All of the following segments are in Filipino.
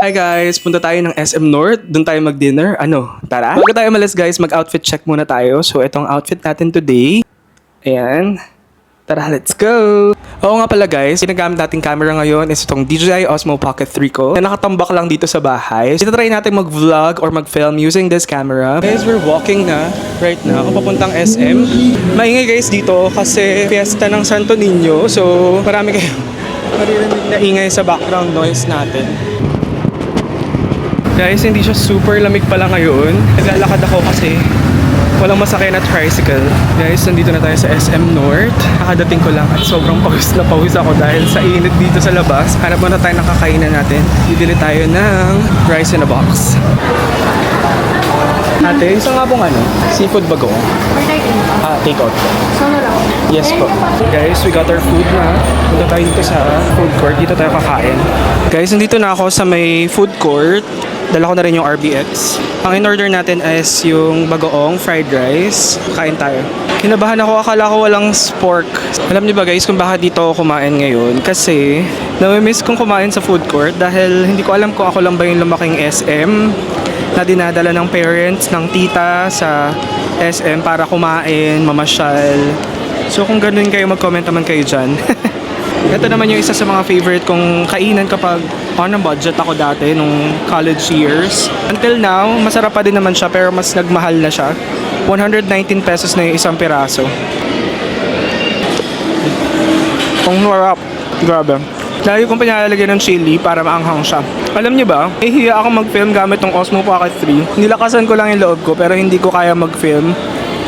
Hi guys, punta tayo ng SM North. Doon tayo mag-dinner. Ano, tara? Bago tayo umalis guys, mag-outfit check muna tayo. So, itong outfit natin today. Ayan. Tara, let's go! Oo nga pala guys, ginagamit nating camera ngayon is itong DJI Osmo Pocket 3 ko na nakatambak lang dito sa bahay. So, try natin mag-vlog or mag-film using this camera. Guys, we're walking na right now papuntang SM. Maingay guys dito kasi fiesta ng Santo Niño. So, marami kayo maririnig na ingay sa background noise natin. Guys, hindi siya super lamig pala ngayon. Naglalakad ako kasi walang masakay na tricycle. Guys, nandito na tayo sa SM North. Nakadating ko lang at sobrang pawis na pawis ako dahil sa init dito sa labas. Hanap muna tayo ng kakainan natin. Bibili tayo ng rice in a box. Ate, isa nga pong seafood bago. Take out. Sana lang. Yes po. Guys, we got our food na. Punta tayo dito sa food court. Dito tayo kakain. Guys, nandito na ako sa may food court. Dala ko na rin yung RBX. Ang in-order natin is yung bagoong fried rice. Kain tayo. Kinabahan ako, akala ko walang pork. Alam niyo ba guys kung bakit dito ako kumain ngayon? Kasi nami-miss kong kumain sa food court dahil hindi ko alam kung ako lang ba yung lumaking SM na dinadala ng parents, ng tita sa SM para kumain, mamasyal. So kung ganun kayo, mag-comment naman kayo dyan. Ito naman yung isa sa mga favorite kong kainan kapag on a budget ako dati nung college years. Until now, masarap pa din naman siya pero mas nagmahal na siya. 119 pesos na yung isang piraso. Ang sarap. Grabe. Lagi kong pinalalagyan ng chili para maanghang siya. Alam niyo ba, nahihiya ako mag-film gamit ng Osmo Pocket 3. Nilakasan ko lang yung loob ko pero hindi ko kaya mag-film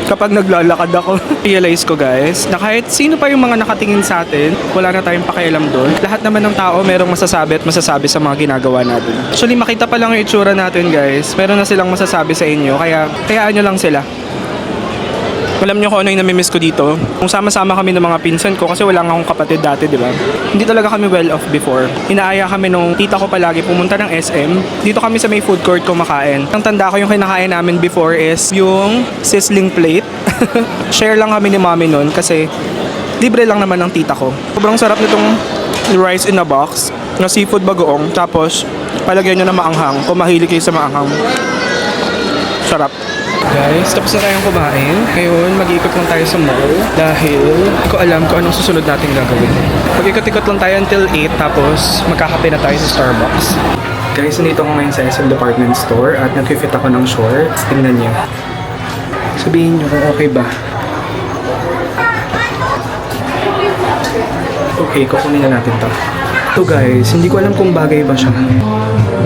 kapag naglalakad ako. Realize ko guys, na kahit sino pa yung mga nakatingin sa atin, wala na tayong pakialam doon. Lahat naman ng tao merong masasabi at masasabi sa mga ginagawa natin. Actually, makita pa lang yung itsura natin guys, meron na silang masasabi sa inyo, kaya hayaan nyo lang sila. Alam nyo kung ano yung namimiss ko dito? Kung sama-sama kami ng mga pinsan ko kasi wala nga akong kapatid dati, di ba? Hindi talaga kami well off before. Inaaya kami nung tita ko palagi pumunta ng SM. Dito kami sa may food court kumakain. Ang tanda ko yung kinakain namin before is yung sizzling plate. Share lang kami ni mommy nun kasi libre lang naman ng tita ko. Sobrang sarap nitong rice in a box na seafood bagoong. Tapos palagyan nyo na maanghang kung mahilig kayo sa maanghang. Sarap. Guys, tapos na tayong kumain. Ngayon, mag-iikot lang tayo sa mall dahil hindi ko alam kung anong susunod natin gagawin. Mag-ikot-ikot lang tayo until 8 tapos magkakape na tayo sa Starbucks. Guys, nandito ako ngayon sa SM Department Store at nag-fit ako ng shorts. Tingnan niyo. Sabihin niyo kung okay ba. Okay, kukunin na natin to. Ito guys, hindi ko alam kung bagay ba siya.